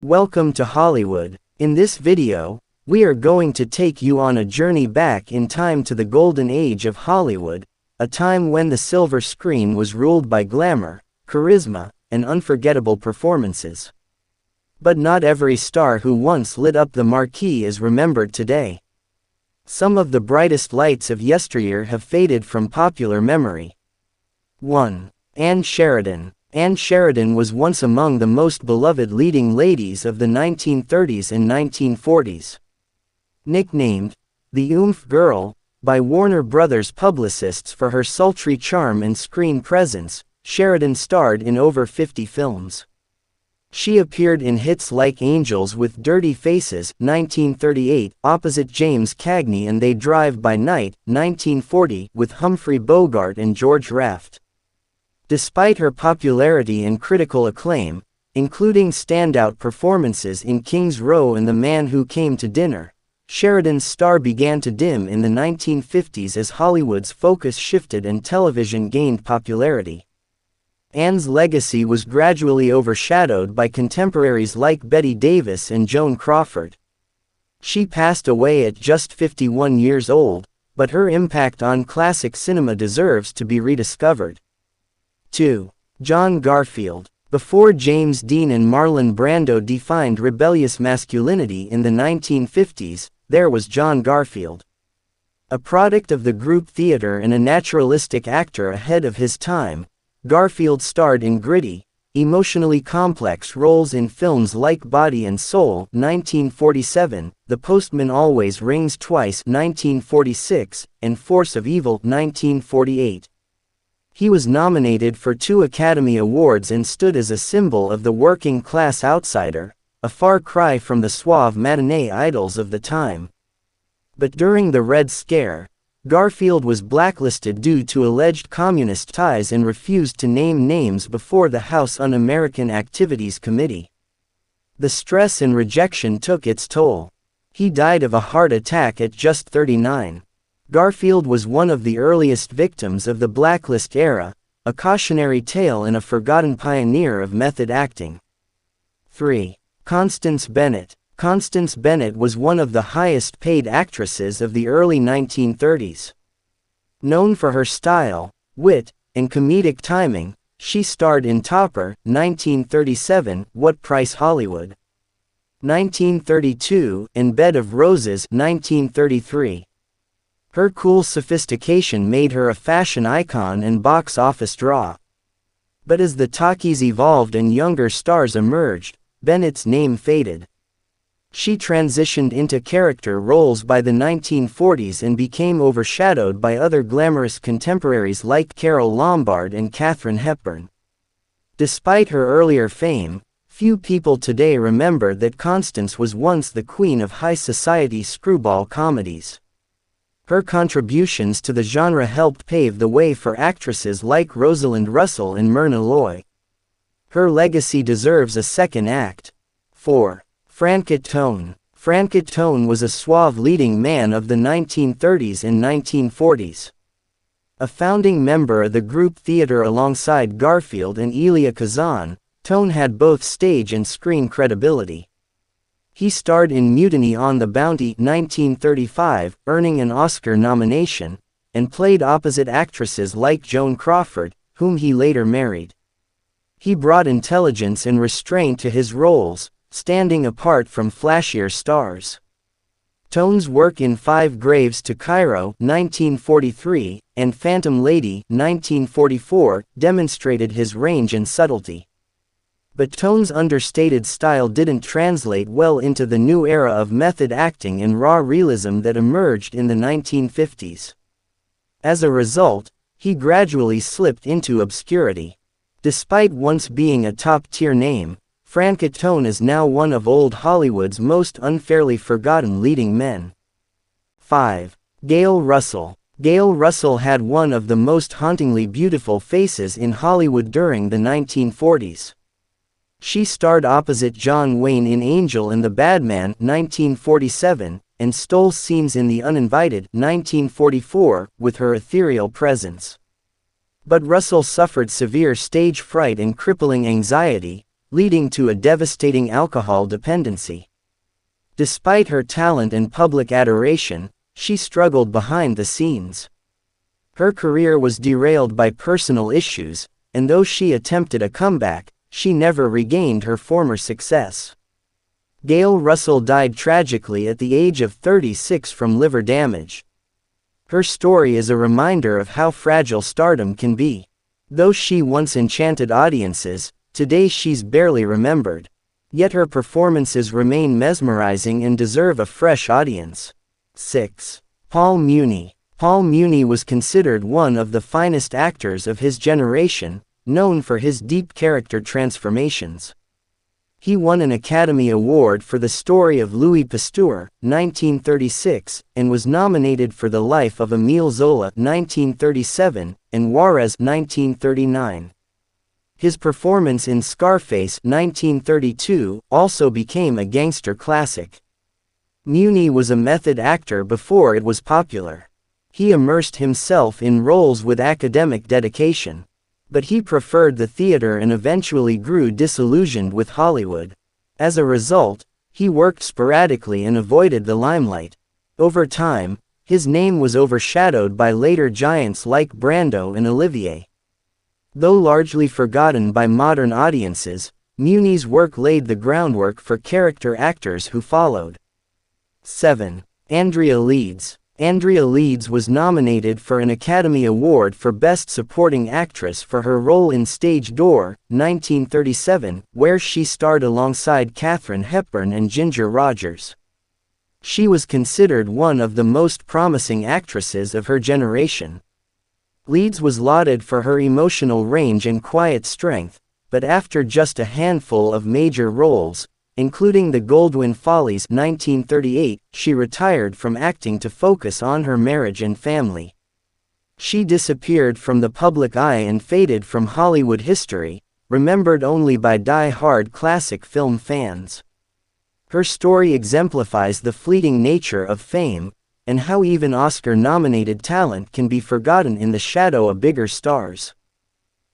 Welcome to Hollywood. In this video, we are going to take you on a journey back in time to the golden age of Hollywood, a time when the silver screen was ruled by glamour, charisma, and unforgettable performances. But not every star who once lit up the marquee is remembered today. Some of the brightest lights of yesteryear have faded from popular memory. 1. Ann Sheridan. Ann Sheridan was once among the most beloved leading ladies of the 1930s and 1940s. Nicknamed the Oomph Girl by Warner Brothers publicists for her sultry charm and screen presence, Sheridan starred in over 50 films. She appeared in hits like Angels with Dirty Faces, 1938, opposite James Cagney, and They Drive by Night, 1940, with Humphrey Bogart and George Raft. Despite her popularity and critical acclaim, including standout performances in King's Row and The Man Who Came to Dinner, Sheridan's star began to dim in the 1950s as Hollywood's focus shifted and television gained popularity. Ann's legacy was gradually overshadowed by contemporaries like Bette Davis and Joan Crawford. She passed away at just 51 years old, but her impact on classic cinema deserves to be rediscovered. 2. John Garfield. Before James Dean and Marlon Brando defined rebellious masculinity in the 1950s, there was John Garfield. A product of the group theater and a naturalistic actor ahead of his time, Garfield starred in gritty, emotionally complex roles in films like Body and Soul, 1947, The Postman Always Rings Twice, 1946, and Force of Evil, 1948. He was nominated for 2 Academy Awards and stood as a symbol of the working-class outsider, a far cry from the suave matinee idols of the time. But during the Red Scare, Garfield was blacklisted due to alleged communist ties and refused to name names before the House Un-American Activities Committee. The stress and rejection took its toll. He died of a heart attack at just 39. Garfield was one of the earliest victims of the blacklist era, a cautionary tale and a forgotten pioneer of method acting. 3. Constance Bennett. Constance Bennett was one of the highest-paid actresses of the early 1930s. Known for her style, wit, and comedic timing, she starred in Topper, 1937, What Price Hollywood, 1932, and Bed of Roses, 1933. Her cool sophistication made her a fashion icon and box office draw. But as the talkies evolved and younger stars emerged, Bennett's name faded. She transitioned into character roles by the 1940s and became overshadowed by other glamorous contemporaries like Carole Lombard and Katharine Hepburn. Despite her earlier fame, few people today remember that Constance was once the queen of high society screwball comedies. Her contributions to the genre helped pave the way for actresses like Rosalind Russell and Myrna Loy. Her legacy deserves a second act. 4. Franket Tone. Franket Tone was a suave leading man of the 1930s and 1940s. A founding member of the group theater alongside Garfield and Elia Kazan, Tone had both stage and screen credibility. He starred in Mutiny on the Bounty, 1935, earning an Oscar nomination, and played opposite actresses like Joan Crawford, whom he later married. He brought intelligence and restraint to his roles, standing apart from flashier stars. Tone's work in Five Graves to Cairo, 1943, and Phantom Lady, 1944, demonstrated his range and subtlety. But Tone's understated style didn't translate well into the new era of method acting and raw realism that emerged in the 1950s. As a result, he gradually slipped into obscurity. Despite once being a top-tier name, Franket Tone is now one of old Hollywood's most unfairly forgotten leading men. 5. Gail Russell. Gail Russell had one of the most hauntingly beautiful faces in Hollywood during the 1940s. She starred opposite John Wayne in Angel and the Badman, 1947, and stole scenes in The Uninvited, 1944, with her ethereal presence. But Russell suffered severe stage fright and crippling anxiety, leading to a devastating alcohol dependency. Despite her talent and public adoration, she struggled behind the scenes. Her career was derailed by personal issues, and though she attempted a comeback, she never regained her former success. Gail Russell died tragically at the age of 36 from liver damage. Her story is a reminder of how fragile stardom can be. Though she once enchanted audiences, today she's barely remembered. Yet her performances remain mesmerizing and deserve a fresh audience. 6. Paul Muni. Paul Muni was considered one of the finest actors of his generation, known for his deep character transformations. He won an Academy Award for The Story of Louis Pasteur, 1936, and was nominated for The Life of Émile Zola, 1937, and Juarez, 1939. His performance in Scarface, 1932, also became a gangster classic. Muni was a method actor before it was popular. He immersed himself in roles with academic dedication. But he preferred the theater and eventually grew disillusioned with Hollywood. As a result, he worked sporadically and avoided the limelight. Over time, his name was overshadowed by later giants like Brando and Olivier. Though largely forgotten by modern audiences, Muni's work laid the groundwork for character actors who followed. 7. Andrea Leeds. Andrea Leeds was nominated for an Academy Award for Best Supporting Actress for her role in Stage Door, 1937, where she starred alongside Katharine Hepburn and Ginger Rogers. She was considered one of the most promising actresses of her generation. Leeds was lauded for her emotional range and quiet strength, but after just a handful of major roles, including The Goldwyn Follies 1938, she retired from acting to focus on her marriage and family. She disappeared from the public eye and faded from Hollywood history, remembered only by die-hard classic film fans. Her story exemplifies the fleeting nature of fame, and how even Oscar-nominated talent can be forgotten in the shadow of bigger stars.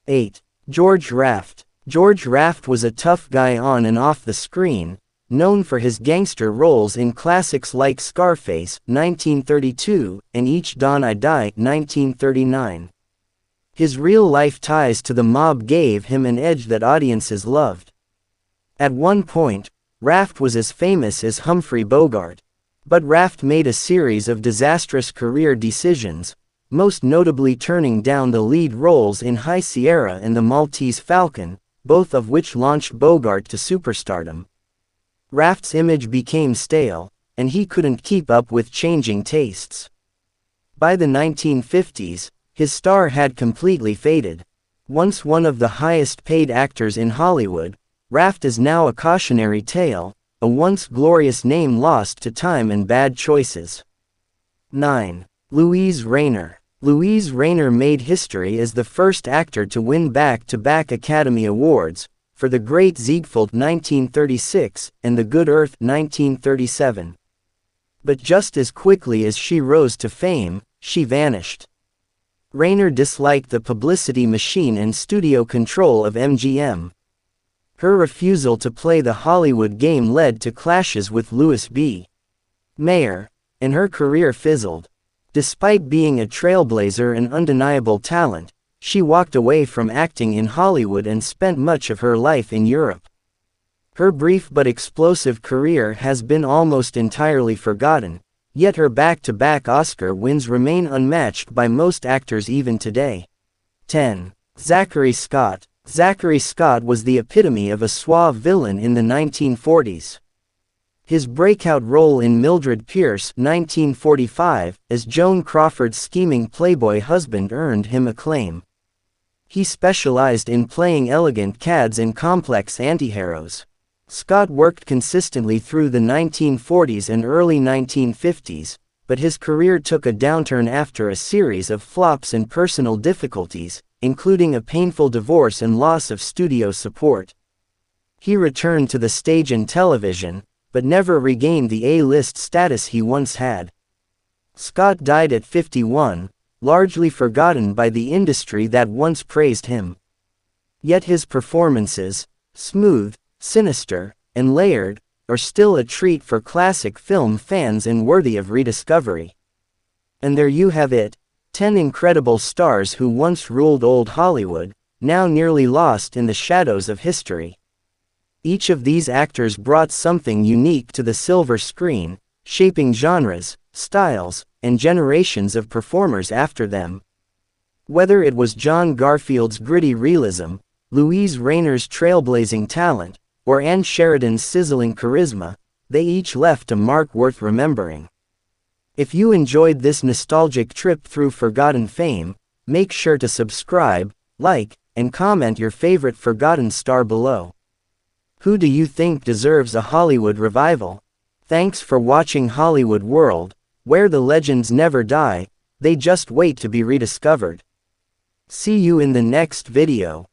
8. George Raft. George Raft was a tough guy on and off the screen, known for his gangster roles in classics like Scarface, 1932, and Each Dawn I Die, 1939. His real-life ties to the mob gave him an edge that audiences loved. At one point, Raft was as famous as Humphrey Bogart. But Raft made a series of disastrous career decisions, most notably turning down the lead roles in High Sierra and The Maltese Falcon, both of which launched Bogart to superstardom. Raft's image became stale, and he couldn't keep up with changing tastes. By the 1950s, his star had completely faded. Once one of the highest-paid actors in Hollywood, Raft is now a cautionary tale, a once glorious name lost to time and bad choices. 9. Louise Rener. Louise Rener made history as the first actor to win back-to-back Academy Awards, for The Great Ziegfeld 1936 and The Good Earth 1937. But just as quickly as she rose to fame, she vanished. Rener disliked the publicity machine and studio control of MGM. Her refusal to play the Hollywood game led to clashes with Louis B. Mayer, and her career fizzled. Despite being a trailblazer and undeniable talent, she walked away from acting in Hollywood and spent much of her life in Europe. Her brief but explosive career has been almost entirely forgotten, yet her back-to-back Oscar wins remain unmatched by most actors even today. 10. Zachary Scott. Zachary Scott was the epitome of a suave villain in the 1940s. His breakout role in Mildred Pierce, 1945, as Joan Crawford's scheming playboy husband earned him acclaim. He specialized in playing elegant cads and complex antiheroes. Scott worked consistently through the 1940s and early 1950s, but his career took a downturn after a series of flops and personal difficulties, including a painful divorce and loss of studio support. He returned to the stage and television, but never regained the A-list status he once had. Scott died at 51, largely forgotten by the industry that once praised him. Yet his performances, Smooth, sinister, and layered, or still a treat for classic film fans and worthy of rediscovery. And there you have it, 10 incredible stars who once ruled old Hollywood, now nearly lost in the shadows of history. Each of these actors brought something unique to the silver screen, shaping genres, styles, and generations of performers after them. Whether it was John Garfield's gritty realism, Louise Rener's trailblazing talent, or Ann Sheridan's sizzling charisma, they each left a mark worth remembering. If you enjoyed this nostalgic trip through forgotten fame, make sure to subscribe, like, and comment your favorite forgotten star below. Who do you think deserves a Hollywood revival? Thanks for watching Hollywood World, where the legends never die, they just wait to be rediscovered. See you in the next video.